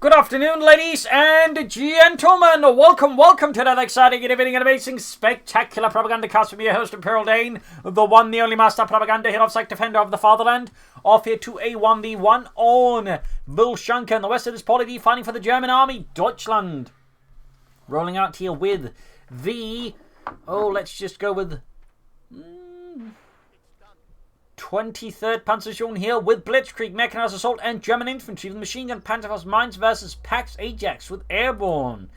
Good afternoon, ladies and gentlemen. Welcome to another exciting, innovating, and amazing, spectacular Propagandacast from your host, Paul.A.D.v, the one, the only master propaganda hero of psych defender of the fatherland. Off here to a 1v1 on Vilshanka in the west. It is Paul.A.D.v fighting for the German army, Deutschland. Rolling out here with the... let's just go with... 23rd Panzerdivision here with Blitzkrieg, Mechanized Assault, and German Infantry with Machine Gun Panzerfaust Mines versus Pax Ajax with Airborne,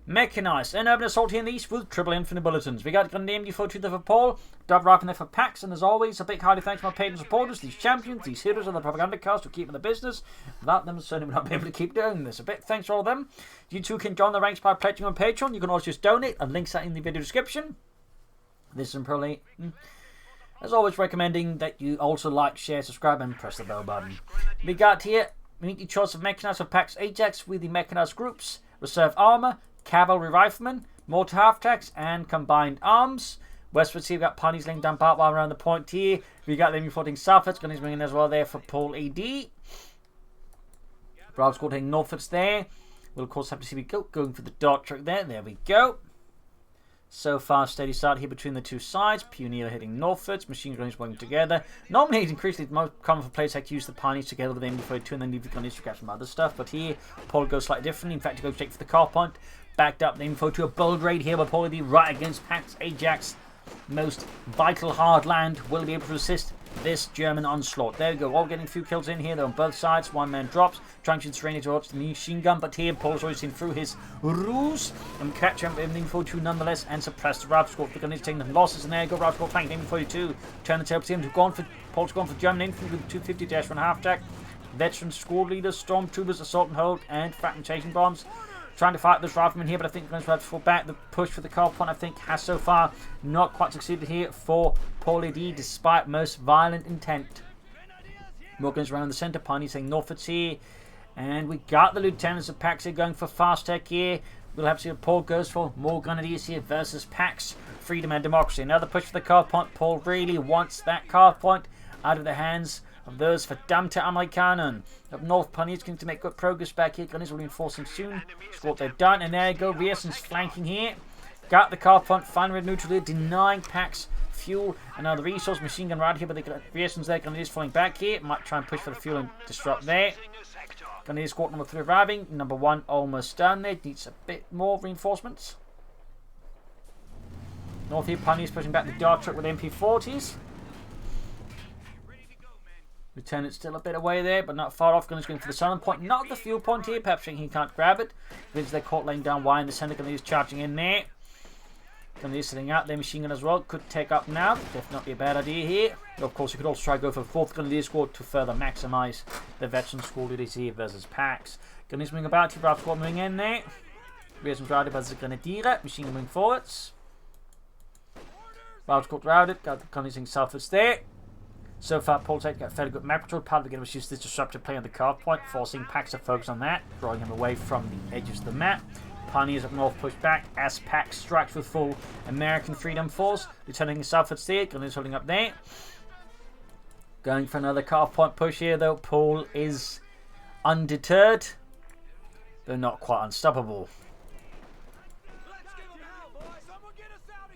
Mechanized, and Urban Assault here in the east with Triple Infinite Bulletins. We got Grenadier MD42 there for Paul, Dove Rifle there for Pax, and as always, a big hearty thanks to my patrons and supporters, these champions, these heroes of the Propagandacast who keep in the business. Without them, certainly would not be able to keep doing this. A big thanks to all of them. You too can join the ranks by pledging on Patreon. You can also just donate, and links are in the video description. This is probably... As always, recommending that you also like, share, subscribe, and press the bell button. We got here, we need the choice of Mechanized for Pax Ajax with the Mechanized groups, Reserve Armor, Cavalry Riflemen, Mortar Half-Tracks, and Combined Arms. Westwards here, we got Ponies laying down part while around the point here. We got them floating southwards, Gunners bringing as well there for Paul.A.D.v. Browse Squad heading northwards there. We'll of course have to see we go, going for the dart truck there. There we go. So far, steady start here between the two sides. Pioneer heading northwards. Machine gunners working together. Normally, it's increasingly more common for players like to use the Pioneers together with the MD42 and then leave the gunners to grab some other stuff. But here, Paul goes slightly differently. In fact, he goes straight for the car point. Backed up the info to a bold raid here by Paul.A.D.v right against Pax Ajax. Most vital hard land. Will be able to resist this German onslaught. There we go. All getting a few kills in here. They're on both sides. One man drops. Trying to surrender towards the machine gun. But here, Paul's always seen through his ruse. And catch him with MD42 nonetheless. And suppress the Rav Squad. The gun is taking the losses. And there you go. Rav Squad flank MD42. Turn the tail to him. Paul's gone for German infantry with 250-1 half-track. Veteran squad leaders, stormtroopers, assault and hold, and fragmentation bombs. Trying to fight this rifleman here, but I think going to have to fall back. The push for the car point, I think, has so far not quite succeeded here for Paul.A.D.v, despite most violent intent. Morgan's around the centre, Pioneer saying northwards here. And we got the lieutenants of Pax here going for fast tech here. We'll have to see what Paul goes for. More Grenadiers here versus Pax. Freedom and Democracy. Another push for the car point. Paul really wants that car point out of the hands of those verdammte Amerikaner. Up north, Pioneers going to make good progress back here. Gunners will be enforcing soon. Squad they've done. And there you go. Riesen's flanking here. Got the car point. Finally neutral here. Denying Pax fuel. And now the resource machine gun right here. But the Riesen's there. Gunners falling back here. Might try and push for the fuel and disrupt there. Gunners squad number 3 arriving. Number 1 almost done there. Needs a bit more reinforcements. North here, Pioneers pushing back the dart truck with MP40s. Lieutenant still a bit away there, but not far off. Gunners going for the southern point, not the fuel point here. Perhaps he can't grab it. Because they're caught laying down wide in the centre. Gunners charging in there. Gunners sitting out their machine gun as well. Could take up now. Definitely a bad idea here. Of course, you could also try to go for the 4th Grenadier squad to further maximise the veteran squad leaders here versus Pax. Gunners moving about here. Bravo squad moving in there. Rear's routed by the Grenadier. Machine gun moving forwards. Bravo squad routed. Got the Gunners in southwards there. So far, Paul's got a fairly good map control. Part of the game was use this disruptive play on the card point, forcing Pax to focus on that, drawing him away from the edges of the map. Pioneers up north push back as Pax strikes with full American Freedom Force. Returning southwards there, Gunners holding up there. Going for another card point push here, though. Paul is undeterred, though not quite unstoppable.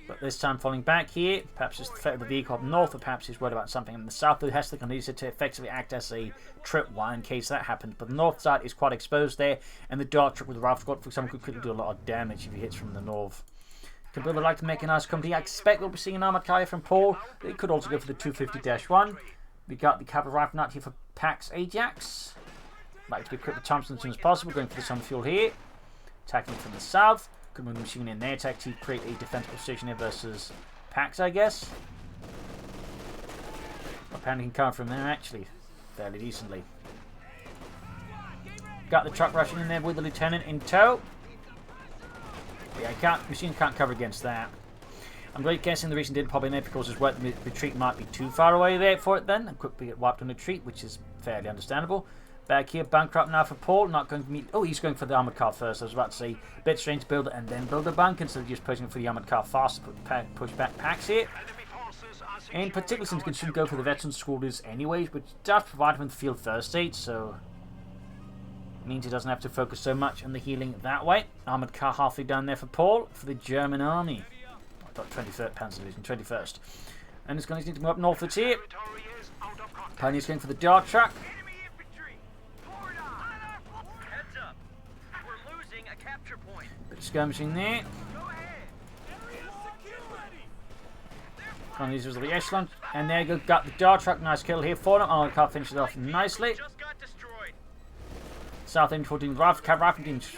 But this time falling back here. Perhaps it's the threat of the vehicle up north, or perhaps he's worried about something in the south who has to use it to effectively act as a tripwire in case that happens. But the north side is quite exposed there, and the dart truck with the Rifle Squad, for example, could quickly do a lot of damage if he hits from the north. Can build a light mechanized company. I expect we'll be seeing an armoured car from Paul. They could also go for the 250-1. We got the cavalry rifle out here for Pax Ajax. Like to be quick with Thompson as soon as possible. Going for the sun fuel here. Attacking from the south. Could move the machine in there to actually create a defensible position here versus Pax, I guess. Apparently can come from there actually fairly decently. Got the truck rushing in there with the lieutenant in tow. Yeah, machine can't cover against that. I'm really guessing the reason didn't pop in there because his retreat might be too far away there for it then, and quickly get wiped on retreat, which is fairly understandable. Back here, bunker up now for Paul. Not going to meet... Oh, he's going for the armoured car first. I was about to say, a bit strange to build it and then build a bunker instead of just pushing for the armoured car fast to push back Pax here. In particular, since he can go for the veteran squaders anyways, which does provide him with field first aid, so... Means he doesn't have to focus so much on the healing that way. Armoured car halfway down there for Paul, for the German army. I thought 23rd Panzer Division, 21st. And it's going to need to move up northwards here. Pioneer's going for the dart truck. Bit of skirmishing there. Trying to use the echelon. And there you go, got the dart truck. Nice kill here for them. Armoured car finishes off nicely. South End 14 Rifle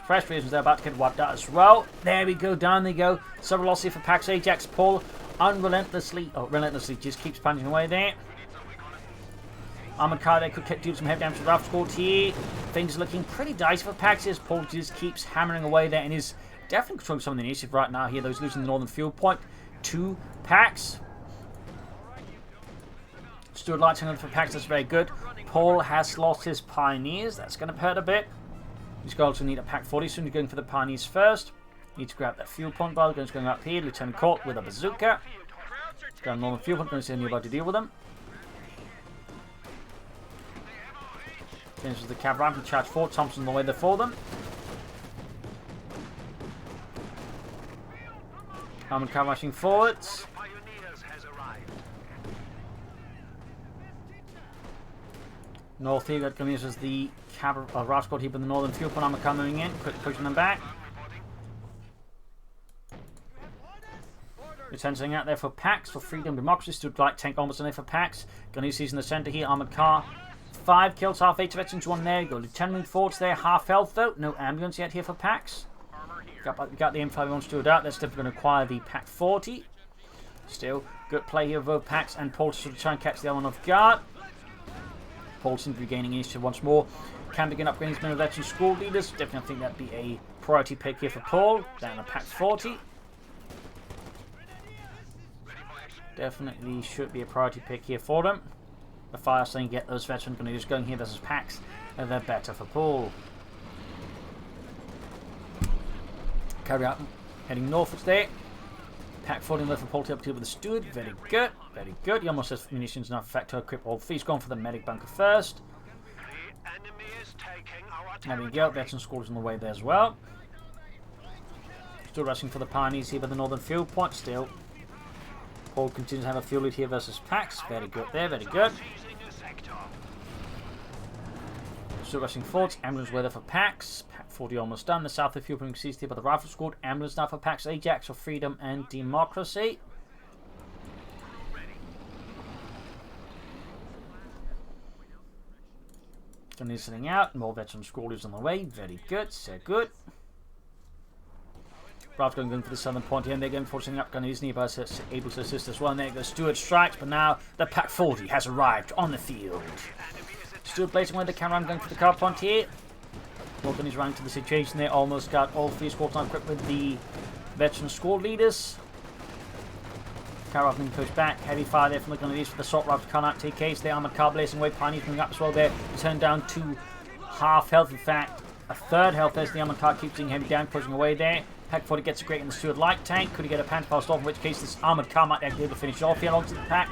Press Reasons they're about to get wiped out as well. There we go, down they go. Several losses here for Pax Ajax. Paul relentlessly just keeps punching away there. Armoured car there could do some heavy damage to the Rifle Squad here. Things are looking pretty dicey for Pax as Paul just keeps hammering away there and is definitely controlling some of the initiative right now here. Those losing the northern field point to Pax. Stuart Light for Pax, that's very good. Paul has lost his Pioneers. That's going to hurt a bit. He's going to also need a Pack 40 soon. He's going for the Pioneers first. Need to grab that fuel point bar. He's going up here. Lieutenant Court with a bazooka. He's got a northern fuel point. Going to see anybody to deal with them. Finishes the cab ramp and charge forward. Thompson on the way there for them. Armoured car rushing forwards. North here, got coming as the Rifle Squad here with the northern fuel point. Armor coming in, quick pushing them back. Lieutenant out there for Pax, for Freedom Democracy. Stood light tank almost in there for Pax. Ganusi's in the centre here, armoured car. 5 kills, half 8 veterans, 1 there. Go Lieutenant forwards there, half health though. No ambulance yet here for Pax. Got the info we want to do that. That's definitely going to acquire the Pack 40. Still, good play here of both Pax and Paul to try and catch the other one off guard. Paul seems to be gaining initiative once more. Can begin upgrading his men of veteran school leaders. Definitely think that'd be a priority pick here for Paul. Down to Pack 40. Definitely should be a priority pick here for them. The fire saying get those veteran grenadiers going here versus Pax. And they're better for Paul. Carry out heading northwards there. Pack 40 left for Paul to up to with the steward. Very good. Very good. He almost has munitions enough effect to equip all 3. He's going for the medic bunker first. There we go. Veteran squad on the way there as well. Still rushing for the Pioneers here by the northern field point. Still, Paul continues to have a field lead here versus Pax. Very good there. Very good. Still rushing forwards. Ambulance weather for Pax. Pack 40 almost done. The south of field point seized here by the Rifle Squad. Ambulance now for Pax Ajax for Freedom and Democracy. Listening out. More veteran squadrons on the way. Very good. So good. Ralph going for the southern point here, and they're going forcing up. Gun is nearby, so able to assist as well. And there goes Stuart strikes, but now the Pack 40 has arrived on the field. Stuart blazing with the camera. I'm going for the car point here. Morgan is running to the situation there. Almost got all 3 squads on equipped with the veteran squad leaders. Car being pushed back. Heavy fire there from the Grenadiers for the assault rifle to out TKs. The armoured car blazing away. Pioneers coming up as well there. Turned down to half health. In fact, a third health as the armoured car keeps being heavy down, pushing away there. Pack 40 gets a great in the Stuart light tank. Could he get a panther past off? In which case, this armoured car might actually be able to finish off here onto the pack.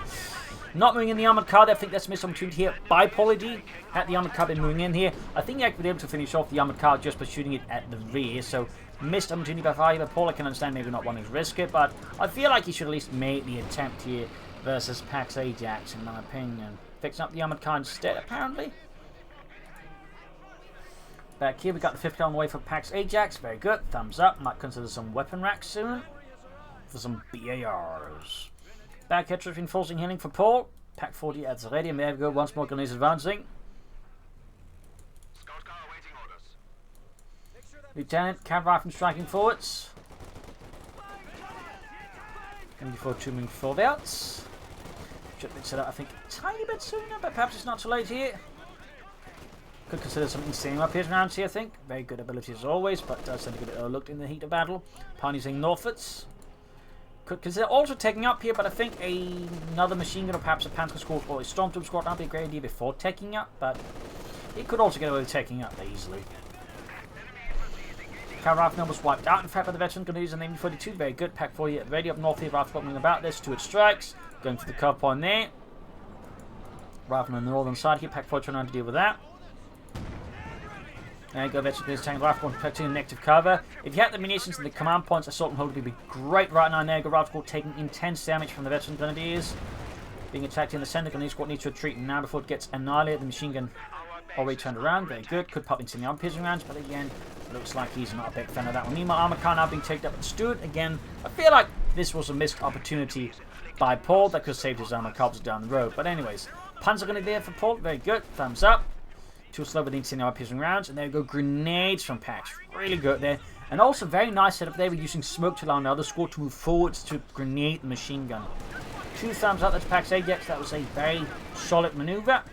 Not moving in the armoured car. I think that's a missed opportunity here by Paul.A.D.v. Had the armoured car been moving in here, I think he actually be able to finish off the armoured car just by shooting it at the rear. So, missed opportunity by fire. Paul, I can understand maybe not wanting to risk it, but I feel like he should at least make the attempt here versus Pax Ajax, in my opinion. Fixing up the armoured car instead, apparently. Back here, we got the 5th on the way for Pax Ajax. Very good. Thumbs up. Might consider some weapon racks soon for some BARs. Back here, reinforcing healing for Paul. Pack 40 adds ready, and there we go. Once more, Grenadiers advancing. Lieutenant, cab rifle striking forwards. 24 2 moving forwards. Should have been set up, I think, a tiny bit sooner, but perhaps it's not too late here. Could consider some insane up here around here, I think. Very good ability as always, but does tend to get overlooked in the heat of battle. Pioneers in northwards. Could consider also taking up here, but I think another machine gun or perhaps a Panther squad or a Stormtrooper squad would be a great idea before taking up, but he could also get away with taking up easily. Car rifle was wiped out, in fact, by the veteran Grenadiers and the M42. Very good. Pack 40 ready up north here. Rifle coming about this. Stuart strikes. Going for the cover point there. Rifle on the northern side here. Pack 40 trying to deal with that. There you go, veterans taking the rifle protecting the negative cover. If you had the munitions and the command points, assault and hold would be great right now. There you go, rifle taking intense damage from the veteran grenadiers. Being attacked in the center, Grenadier squad needs to retreat now before it gets annihilated. The machine gun already turned around, very good. Could pop into the arm piercing rounds, but again, looks like he's not a big fan of that one. Meanwhile, armor car now being taken up at Stewart. Again, I feel like this was a missed opportunity by Paul that could have saved his armor cars down the road. But anyways, Panzer Grenadier for Paul, very good. Thumbs up. Too slow with the incendiary piercing rounds, and there we go, grenades from Pax, really good there. And also very nice setup there, we're using smoke to allow the other squad to move forwards to grenade the machine gun. 2 thumbs up, that's Pax Ajax, that was a very solid maneuver.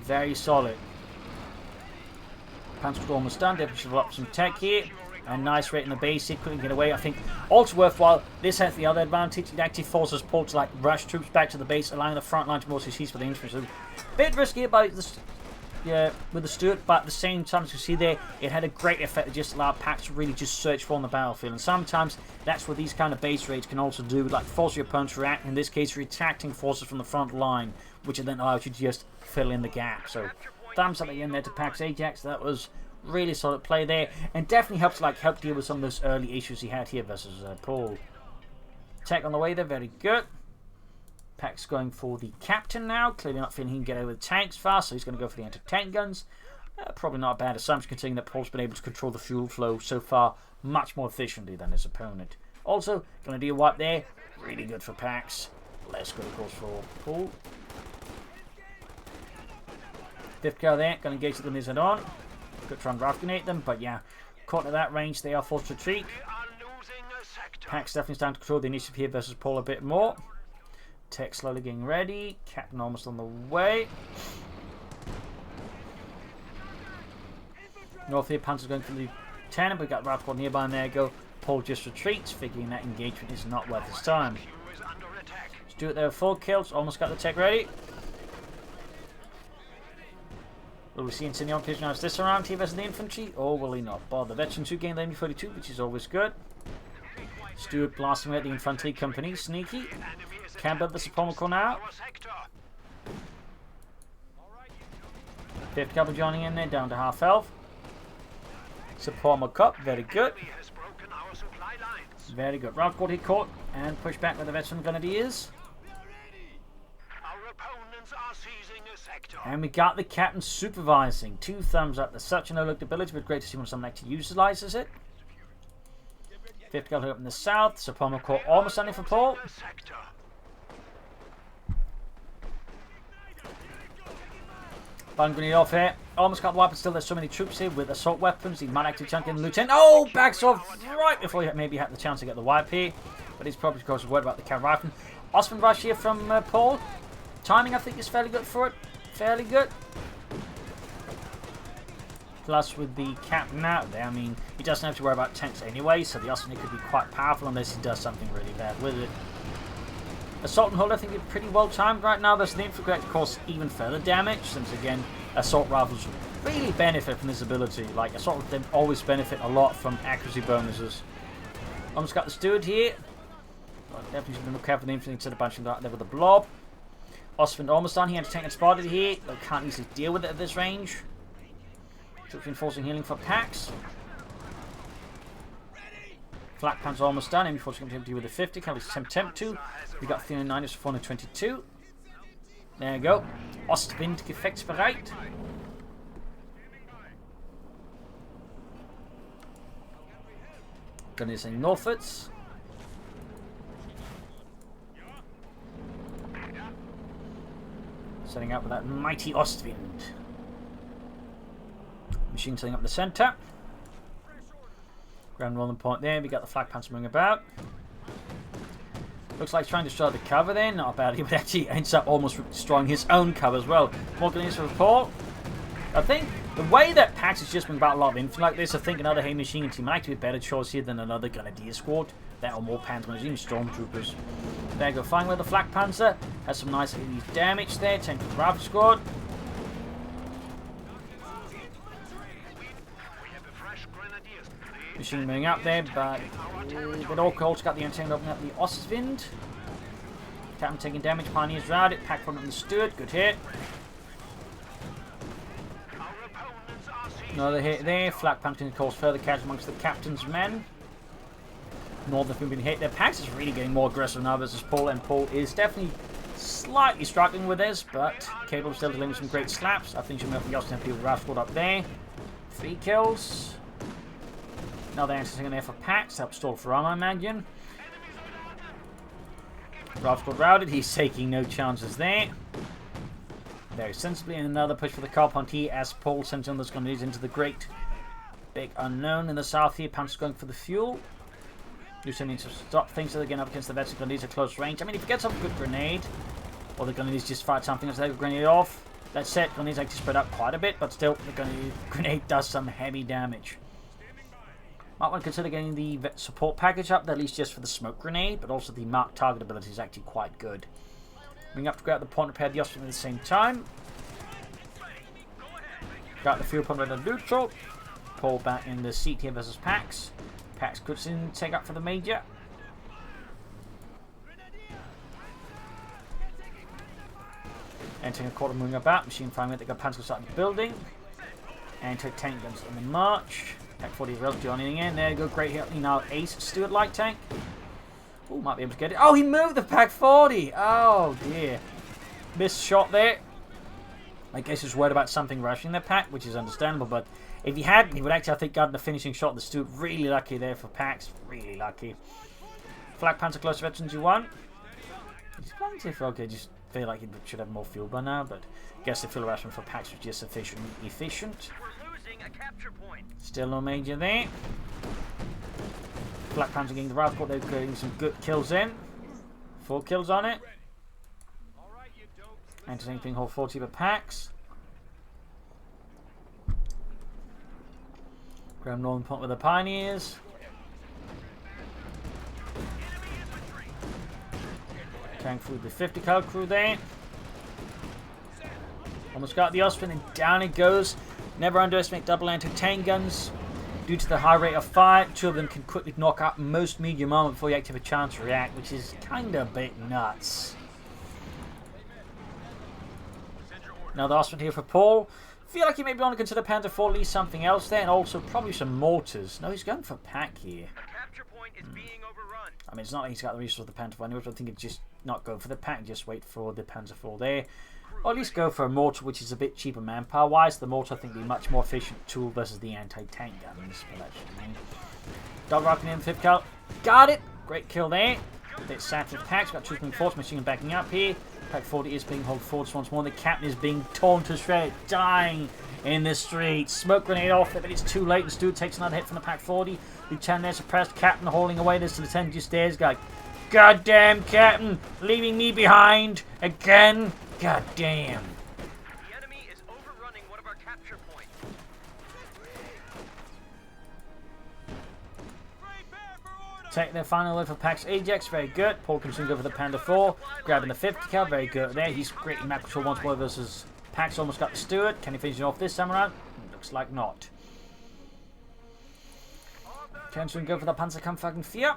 Very solid. Panzer squad almost done, definitely should have up some tech here. And nice rate in the base, he couldn't get away. I think also worthwhile, this has the other advantage, it actually forces Paul to like rush troops back to the base, allowing the front line to mostly seize for the infantry. So, bit risky about this. Yeah, with the Stuart, but at the same time, as you see there, it had a great effect to just allow Pax to really just search for on the battlefield. And sometimes that's what these kind of base raids can also do, like force your opponent to react. In this case, retracting forces from the front line, which then allows you to just fill in the gap. So, thumbs up again there to Pax Ajax. That was really solid play there, and definitely helps help deal with some of those early issues he had here versus Paul. Tech on the way there, very good. Pax going for the captain now. Clearly not feeling he can get over the tanks fast, so he's going to go for the anti-tank guns. Probably not a bad assumption considering that Paul's been able to control the fuel flow so far much more efficiently than his opponent. Also, going to do a wipe there. Really good for Pax. Less good, of course, for Paul. 5th car there. Going to engage the gunners head-on. Could try and rifle grenade them, but yeah, caught at that range, they are forced to retreat. Pax definitely starting to control the initiative here versus Paul a bit more. Tech slowly getting ready. Captain almost on the way. North here, Panzer's going for the lieutenant, but we got rifle nearby, and there you go. Paul just retreats, figuring that engagement is not worth his time. Stuart there with 4 kills, almost got the tech ready. Will we see incendiary piercing rounds this around here versus the infantry, or will he not? Well, the veterans who gained the MB-42, which is always good. Stuart blasting away at the infantry company, sneaky. Campbell the Supremacal now. 5th Cavalry joining in there, down to half health. Support Cup, very good. Very good. Round court he caught and pushed back with the veteran grenadiers. And we got the captain supervising. 2 thumbs up. There's such an overlooked ability, but great to see when someone actually utilizes it. 5th Cavalry up in the south. Supremacal almost standing for Paul. Fun grenade off here. Almost got the weapon. Still, there's so many troops here with assault weapons. He might actually chunk in the lieutenant. Oh, backs off right before he maybe had the chance to get the wipe here. But he's probably, of course, worried about the counter rifle. Osman rush here from Paul. Timing, I think, is fairly good for it. Fairly good. Plus, with the captain out there, I mean, he doesn't have to worry about tanks anyway, so the Osman could be quite powerful unless he does something really bad with it. Assault and hold, I think, is pretty well timed right now. There's the infantry that cause even further damage, since again, assault rifles really benefit from this ability. Like, assault rifles then always benefit a lot from accuracy bonuses. Almost got the steward here. Well, definitely should look careful for the infantry instead of bunching that there with the blob. Osman almost done. He had to tank and spotted here. They can't easily deal with it at this range. Troops reinforcing healing for Pax. Flak Pan's almost done. MB-40 going to deal with the 50. Cavalry's attempt to. We got 309 for 422. There you go. Ostwind gefechtsbereit. Dann ist ein Northwards. Setting up with that mighty Ostwind. Machine setting up the centre. Ground rolling point there. We got the flak pants moving about. Looks like he's trying to destroy the cover there. Not badly, but actually ends up almost destroying his own cover as well. More grenades for Paul. I think the way that Pax has just been about a lot of infantry like this, I think another heavy machine gun team might be a better choice here than another Grenadier squad. There are more panzers, even stormtroopers. There you go, flying with the flak panzer. Has some nice damage there. 10 for the rifle squad. Machine moving up there, but it all also got the antenna opening up the Ostwind. Captain taking damage, Pioneers round it, Pack from the Steward, good hit. Another hit there. Flak Pumpkin cause further catch amongst the captain's men. Northern have been hit. Their Pax is really getting more aggressive now versus Paul, and Paul is definitely slightly struggling with this, but capable of still delivering some great slaps. I think she'll make the Austin people Rashford up there. 3 kills. Another anti-tank there for Pax. Help stall for armor, I imagine. Rashford routed. He's taking no chances there. Very sensibly, and another push for the car Ponty as Paul sends on those grenades into the great big unknown in the south here. Panzer's going for the fuel. Lucian needs to stop things so they're getting up against the Vets. Grenades at close range. I mean, if he gets off a good grenade, or the grenades just fire something as they have a grenade off, that's it. Grenades actually spread out quite a bit, but still, the grenade does some heavy damage. Might want to consider getting the support package up, at least just for the smoke grenade, but also the marked target ability is actually quite good. Bring up to grab the point, repair the Austrian at the same time. Got the fuel pump ready to neutral. Pull back in the seat here versus Pax. Pax could soon take up for the Major. Entering a quarter, moving about. Machine firing, they got Panzer starting building. Anti-tank guns on the march. Pack 40 is relatively joining in. There you go, great hit. Now Ace Stuart light tank. Oh, might be able to get it. Oh, he moved the Pack 40. Oh dear, missed shot there. I guess he's worried about something rushing the pack, which is understandable. But if he hadn't, he would actually, I think, gotten the finishing shot. The Stuart really lucky there for Pax. Really lucky. Flak Panzer close to veterans you won. He's plenty for okay. Just feel like he should have more fuel by now, but I guess the fuel ration for Pax was just sufficiently efficient. Still no Major there. Black Panther getting the Ralph Court, they're getting some good kills in. 4 kills on it. Anti-tank hold 40 for Pax. Graham Northern point with the Pioneers. Tank through the 50 cal crew there. Almost got the Austrian and down it goes. Never underestimate double anti-tank guns. Due to the high rate of fire, 2 of them can quickly knock out most medium armor before you actually have a chance to react, which is kind of a bit nuts. Now the Austrian here for Paul. Feel like he may be want to consider Panzer 4 at least something else there, and also probably some mortars. No, he's going for Pack here. I mean, it's not like he's got the resource of the Panzer 4 anyway, but I think he'd just not go for the Pack, just wait for the Panzer 4 there. Or at least go for a mortar, which is a bit cheaper manpower wise. The mortar, I think, would be a much more efficient tool versus the anti-tank guns. But that should mean. Dog rocking in the 5th cal. Got it! Great kill there. Bit sad with Packs. Got 2 swing force machine gun backing up here. Pack 40 is being held forward once more. The captain is being torn to shreds, dying in the streets. Smoke grenade off there, but it's too late. The Stuart takes another hit from the Pack 40. Lieutenant there suppressed. Captain hauling away. This to the 10 just stairs guy. Goddamn Captain, leaving me behind again. God damn. The enemy is overrunning one of our capture points. Take their final load for Pax Ajax, very good. Paul can soon go for the Panda 4. Grabbing the 50 cal, very good there. He's greatly map control once more versus Pax. Almost got the Stuart. Can he finish it off this time around? Looks like not. Can soon go for the Panzerkampf fucking 4.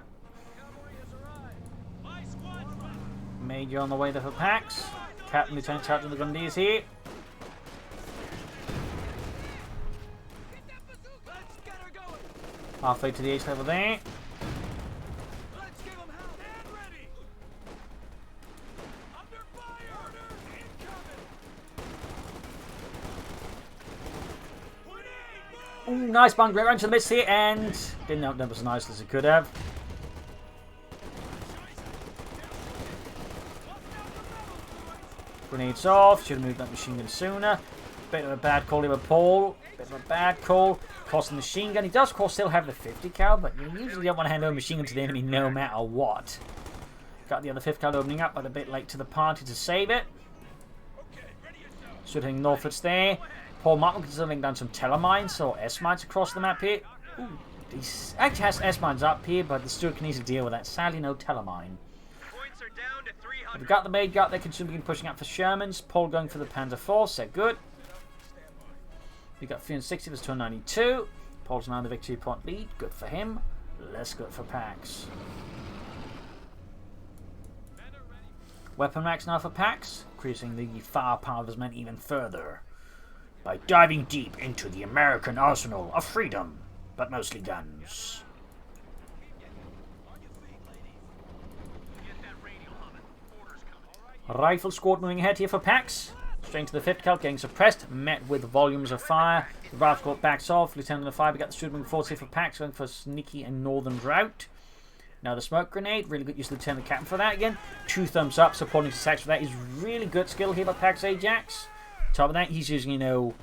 Major on the way there for Pax. Captain Lieutenant charging the Grenadiers here. Halfway to the ace level there. Ooh, nice bang, great round to the midst here, and didn't outnumber as nice as it could have. Grenades off, should have moved that machine gun sooner. Bit of a bad call here with Paul. Bit of a bad call. Costing the machine gun. He does, of course, still have the 50 cal, but you usually don't want to hand over a machine gun to the enemy no matter what. Got the other 5th cal opening up, but a bit late to the party to save it. Shooting Northwoods there. Paul Martin considering down some telemines or S-mines across the map here. Ooh, he actually has S-mines up here, but the Stuart can easily deal with that. Sadly, no telemine. We've got the maid gut, they can soon begin pushing out for Shermans. Paul going for the Panzer 4, set good. We got 360 versus 292. Paul's now in the victory point lead, good for him. Less good for Pax. Weapon racks now for Pax, increasing the firepower of his men even further. by diving deep into the American arsenal of freedom, but mostly guns. Rifle squad moving ahead here for Pax. Straight to the 5th cal, getting suppressed, met with volumes of fire. The rifle squad backs off. Lieutenant of Fire, we got the student moving forward here for Pax, going for a sneaky and northern route. Now the smoke grenade, really good use of Lieutenant Captain for that again. 2 thumbs up, supporting his attacks for that is really good skill here by Pax Ajax. Top of that, he's using, you know,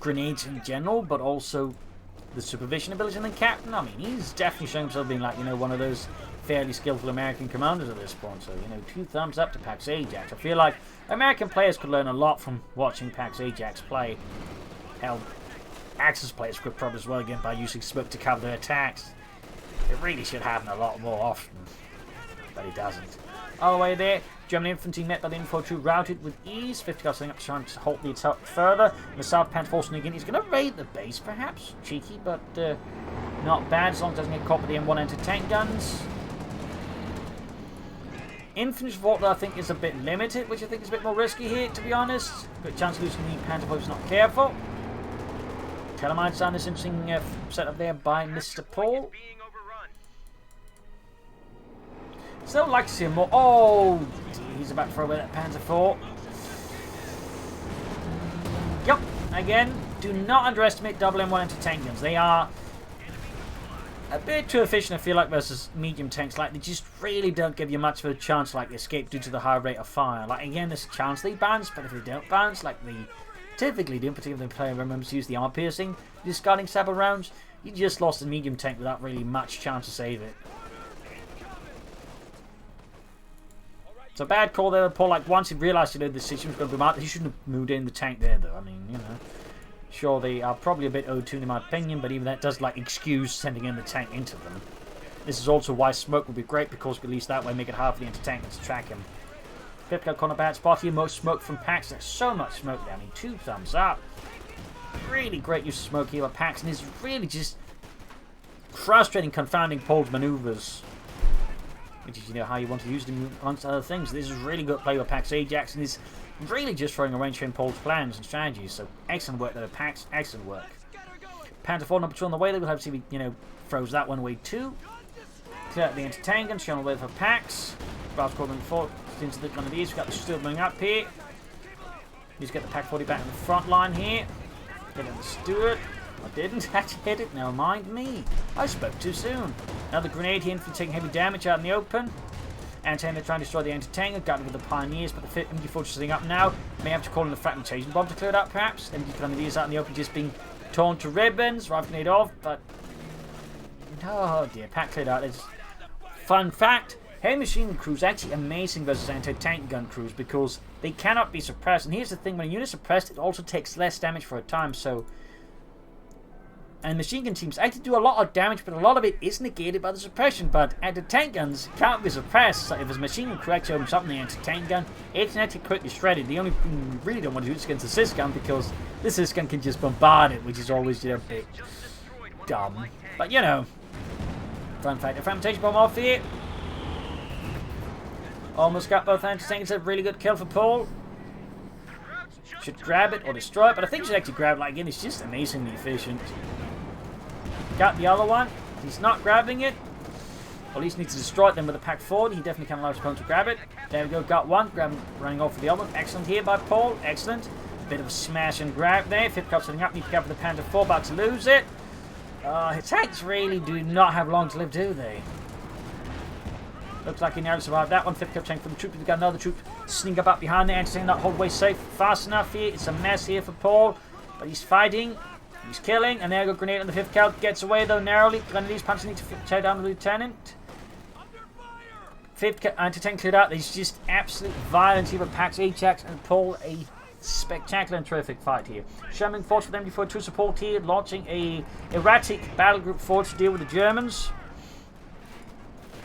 grenades in general, but also the supervision ability in the Captain. I mean, he's definitely showing himself being like, you know, one of those fairly skillful American commanders at this point. So, you know, 2 thumbs up to Pax Ajax. I feel like American players could learn a lot from watching Pax Ajax play. Hell, Axis players could probably as well again by using smoke to cover their attacks. It really should happen a lot more often, but it doesn't. All the way there, German infantry met by the info 2 routed with ease. 50 guys setting up trying to halt the attack further. And the South Panther forcing again. He's going to raid the base, perhaps. Cheeky, but not bad as long as it doesn't get caught with the M1 anti-tank guns. Infantry support, I think, is a bit limited, which I think is a bit more risky here, to be honest. Good chance of losing the Panther if he's not careful. Telemine sound this interesting setup there by Mr. Paul. Still like to see him more. Oh, he's about to throw away that Panzer IV. Yep, again, do not underestimate double M1 anti-tank guns. They are a bit too efficient, I feel like, versus medium tanks. Like, they just really don't give you much of a chance to, like, escape due to the high rate of fire. Like, again, there's a chance they bounce, but if they don't bounce, like they typically do, particularly if the player remembers to use the armor-piercing, discarding saber rounds, you just lost a medium tank without really much chance to save it. It's a bad call there, Paul. Like, once he realised, you know, the situation was going to be marked, he shouldn't have moved in the tank there, though. I mean, you know, sure, they are probably a bit owed-to in my opinion, but even that does, like, excuse sending in the tank into them. This is also why smoke would be great, because at least that way make it hard for the anti-tank to track him. 5th cal corner bad spot here, most smoke from Pax. There's so much smoke there. I mean, 2 thumbs up. Really great use of smoke here by Pax, and is really just frustrating, confounding Paul's manoeuvres. Which is, you know, how you want to use them amongst other things. This is really good play by Pax Ajax, and is really just throwing a wrench in Paul's plans and strategies. So, excellent work there, Pax. Excellent work. Panther 4 number 2 on the way. They will have to see if he, you know, throws that one away too. Clear out the anti-tank gun, shown away for Pax. Ralph's calling forward into one of these. We've got the still moving up here. He's got the Pac 40 back in the front line here. Get in the Stewart. I didn't actually hit it, never mind me. I spoke too soon. Another grenade here, infantry taking heavy damage out in the open. Anti-tank, they're trying to destroy the anti-tank. Got it with the Pioneers, but the MG4 sitting up now. May have to call in the fragmentation bomb to clear it up, perhaps. MG Grenadiers out in the open, just being torn to ribbons. Rifle grenade off, but oh dear, Pack cleared out. It's fun fact: heavy machine gun crews actually amazing versus anti-tank gun crews because they cannot be suppressed. And here's the thing: when a unit is suppressed, it also takes less damage for a time. So. And machine gun teams actually do a lot of damage, but a lot of it is negated by the suppression. But anti-tank guns can't be suppressed. So if there's a machine gun crew actually opens up in the anti-tank gun, it can actually quickly shred it. The only thing you really don't want to do is against the sys gun because the sys gun can just bombard it, which is always, you know, a bit dumb. But you know, fun fact: the fragmentation bomb off here. Almost got both anti-tanks. It's a really good kill for Paul. Should grab it or destroy it, but I think he should actually grab it. Like, again, it's just amazingly efficient. Got the other one. He's not grabbing it. Or at least needs to destroy it then with a Pac 40. He definitely can't allow his opponent to grab it. There we go. Got one. Running off for the other one. Excellent here by Paul. Excellent. Bit of a smash and grab there. 5th cal setting up. Need to grab for the Panther 4. About to lose it. His tanks really do not have long to live, do they? Looks like he narrowly survived that one. 5th cal tank for the troop. We've got another troop sneak up behind there. Anti-tank not hold way safe fast enough here. It's a mess here for Paul. But he's fighting. He's killing, and there we go, grenade on the 5th cal. Gets away though narrowly. One of these punches need to tear down the lieutenant. 5th cal anti-tank cleared out. There's just absolute violence here with Pax Ajax and Paul. A spectacular and terrific fight here. Sherman force with MG42 support here, launching a erratic battle group force to deal with the Germans.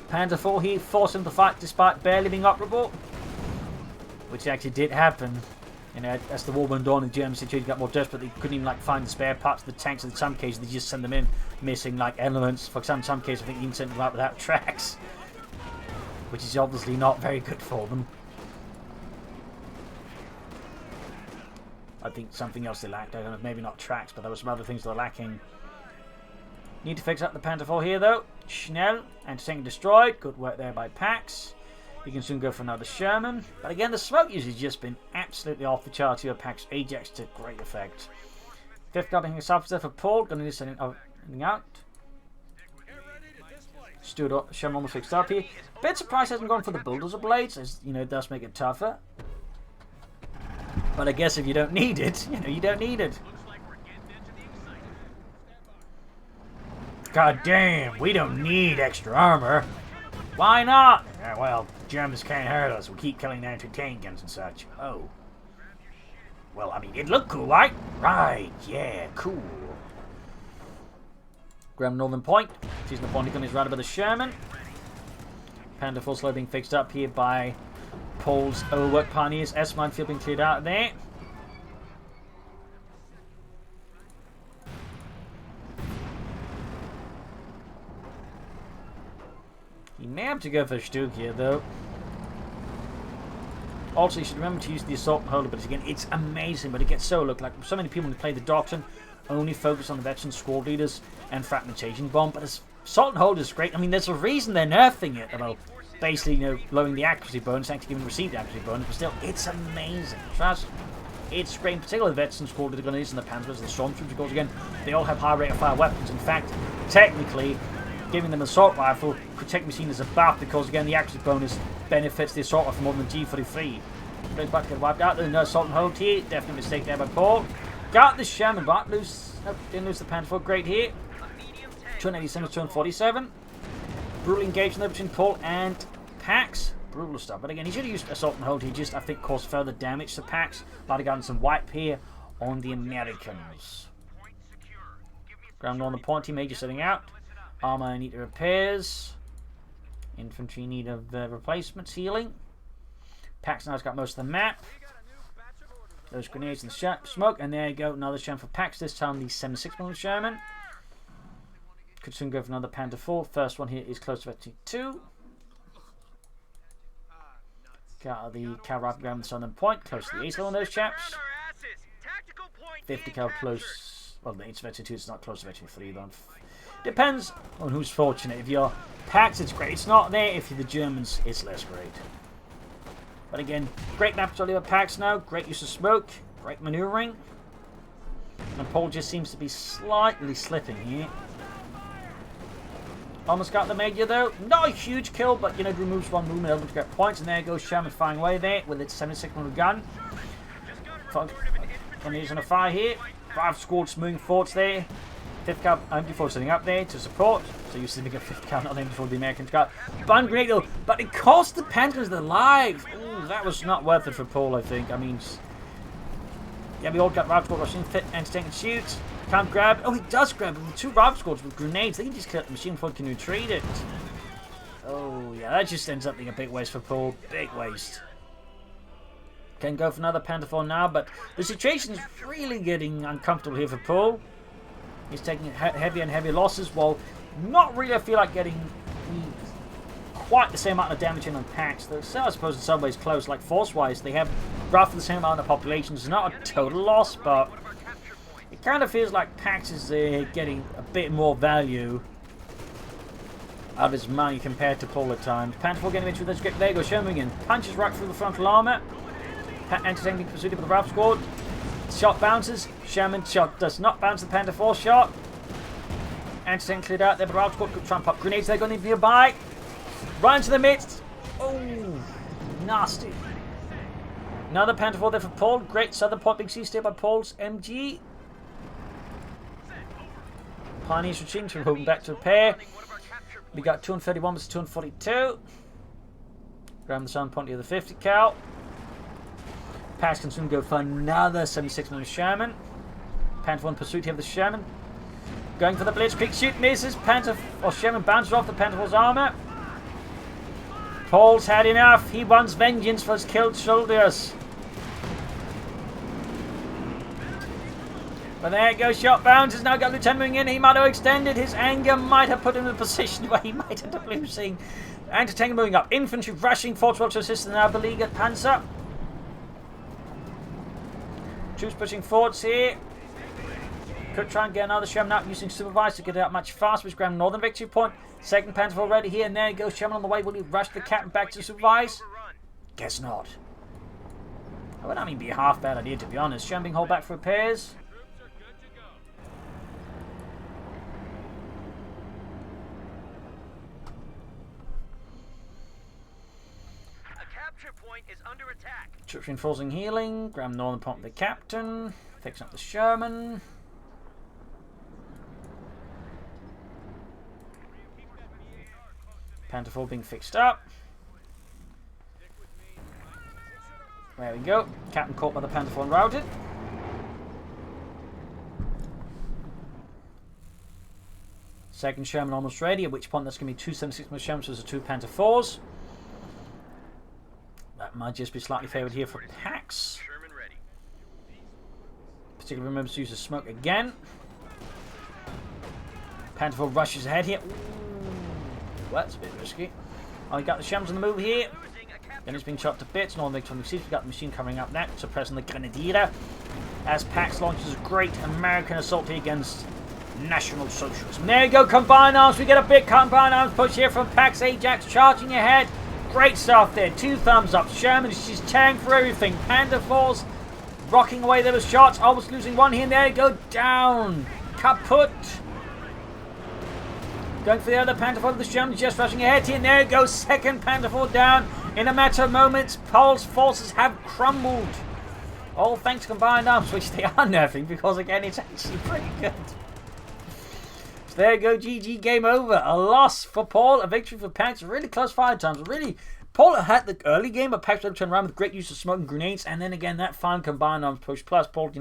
Panther 4 here forcing the fight despite barely being operable, which actually did happen. You know, as the war went on, the German situation got more desperate. They couldn't even like find the spare parts of the tanks. In some cases, they just send them in missing like elements. For example, in some cases, I think they even sent them out without tracks, which is obviously not very good for them. I think something else they lacked. I don't know, maybe not tracks, but there were some other things they're lacking. Need to fix up the Panther 4 here, though. Schnell. Anti-tank destroyed. Good work there by Pax. You can soon go for another Sherman. But again, the smoke usage has just been absolutely off the charts here. Pax Ajax to great effect. 5th guarding his officer for Paul. Going to need something out. Stood up. Sherman almost fixed up here. Bit surprised he hasn't gone for the bulldozer blades, as you know, it does make it tougher. But I guess if you don't need it, you don't need it. God damn, we don't need extra armor. Why not? Yeah, well, Germans can't hurt us. We keep killing their anti-tank guns and such. Oh. Well, I mean, it looked cool, right? Right, yeah, cool. Graham Northern Point. Season the point gun is right above the Sherman. Panda 4 slow being fixed up here by Paul's overworked Pioneers. S minefield being cleared out there. You may have to go for Stug here, though. Also, you should remember to use the assault and holder, but again, it's amazing, but it gets so look like so many people when they play the Doctrine only focus on the veteran squad leaders and fragmentation bomb, but assault and holder is great. I mean, there's a reason they're nerfing it about basically, lowering the accuracy bonus, actually giving received accuracy bonus, but still, it's amazing. Trust me. It's great, in particular the veteran squad leader grenadiers and the Panzers and the Stormtroopers, because again, they all have high rate of fire weapons. In fact, technically, giving them an assault rifle could technically be seen as a buff, because again, the accuracy bonus benefits the assault rifle more than the G43. Goes back to get wiped out. There's no assault and hold here. Definitely a mistake there by Paul. Got the Sherman, but didn't lose the Panther 4. Great here. 287 to 247. Brutal engagement there between Paul and Pax. Brutal stuff. But again, he should have used assault and hold. He just, I think, caused further damage to Pax. Might have gotten some wipe here on the Americans. Ground on the point. He major setting out. Armor need repairs. Infantry need of replacements. Healing. Pax now has got most of the map. Those grenades and smoke. And there you go. Another Sherman for Pax. This time the 76mm Sherman. Could soon go for another Panther 4. First one here is close to 2. Got the cal rifle ground on the southern point. Close to the east on those chaps. 50 cal close. Well, it's 2. It's not close to 3 though. Depends on who's fortunate. If you're Pax, it's great. It's not there. If you're the Germans, it's less great. But again, great map to Oliver Pax now. Great use of smoke. Great maneuvering. And Paul just seems to be slightly slipping here. Almost got the major though. Not a huge kill, but it removes one movement element to get points. And there goes Sherman firing away there with its 76mm gun. And he's on a fire here. 5 squads moving forwards there. 5th cal MD4 sitting up there to support. So you're sitting at 5th cal, not the MD4, the Americans got. Bun grenade though, but it cost the Panthers their lives. Ooh, that was not worth it for Paul, I think. I mean, yeah, we all got rival squad rushing, fit, anti-tank and shoot. Can't grab. Oh, he does grab it with 2 rival squads with grenades. They can just kill the machine before it can retreat it. Oh, yeah, that just ends up being a big waste for Paul. Big waste. Can go for another Panther 4 now, but the situation is really getting uncomfortable here for Paul. He's taking heavier and heavier losses, while not really, I feel like, getting quite the same amount of damage in on Pax. Though, so I suppose in some ways close, like force-wise, they have roughly the same amount of population. It's not a total loss, but it kind of feels like Pax is getting a bit more value out of his money compared to Paul at times. Panther 4 getting into those grip. There you go, Sherman again. Punches right through the frontal armor. Anti-tank being pursued with the Ralph squad. Shot bounces. Sherman shot does not bounce the Panther 4 shot. Anti-tank cleared out there, but Ralph squad could try and pop grenades. They're going nearby. Right into the midst. Oh, nasty. Another Panther 4 there for Paul. Great southern point being seized here by Paul's MG. Pioneers retreating to moving back to repair. We got 231 versus 242. Grab the southern point near the 50 cal. Pax can soon go for another 76mm Sherman. Panther 1 pursuit here of the Sherman. Going for the blitzkrieg. Shoot misses. Sherman bounces off the Panther 4's armor. Paul's had enough. He wants vengeance for his killed soldiers. But there goes shot bounces. Now got Lieutenant moving in. He might have extended. His anger might have put him in a position where he might end up losing. Anti-tank moving up. Infantry rushing forward to assist the now beleaguered Panzer. Troops pushing forwards here. Could try and get another Sherman out using supervised to get it out much faster. Which ground northern victory point. Second Panther already here, and there goes Sherman on the way. Will he rush the captain back to supervise? Guess not. That would not even be a half bad idea, to be honest. Sherman being held back for repairs. Is under attack. Troops reinforcing healing. Grab northern point with the captain. Fixing up the Sherman. Panther 4 being fixed up. There we go. Captain caught by the Panther 4 and routed. Second Sherman almost ready, at which point that's going to be 276 more Shermans versus 2 Panther 4s. That might just be slightly favoured here for Ajax. Particularly remembers to use the smoke again. Panther 4 rushes ahead here. Ooh, that's a bit risky. Oh, we got the Shams on the move here. Then it's being shot to bits. Northern Victory sees we got the machine coming up next, suppressing the Grenadier. As Pax launches a great American assault here against National Socialism. There you go, combined arms. We get a big combined arms push here from Pax. Ajax charging ahead. Great stuff there. 2 thumbs up. Sherman is just tearing for everything. Panther 4s rocking away those shots. Almost losing one here and there. Go down. Kaput. Going for the other Panther 4. The Sherman just rushing ahead here and there. Goes second Panther 4 down. In a matter of moments, Paul's forces have crumbled. All thanks to combined arms, which they are nerfing because again it's actually pretty good. So there you go, GG, game over. A loss for Paul, a victory for Pax. Really close fire times. Really, Paul had the early game, but Pax turned around with great use of smoke and grenades, and then again that fine combined arms push. Plus, Paul,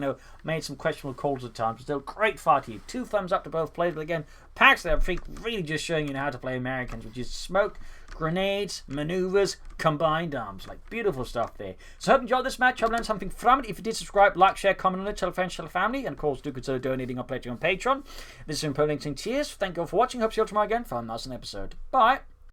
made some questionable calls at times. Still, great fight here. 2 thumbs up to both players, but again, Pax there, I think, really just showing how to play Americans, which is smoke, grenades, maneuvers, combined arms. Like, beautiful stuff there. So I hope you enjoyed this match. I hope you learned something from it. If you did, subscribe, like, share, comment on it, tell a friend, tell a family, and of course, do consider donating or pledging on Patreon. This is Impo Links. Cheers. Thank you all for watching. Hope to see you all tomorrow again for another episode. Bye.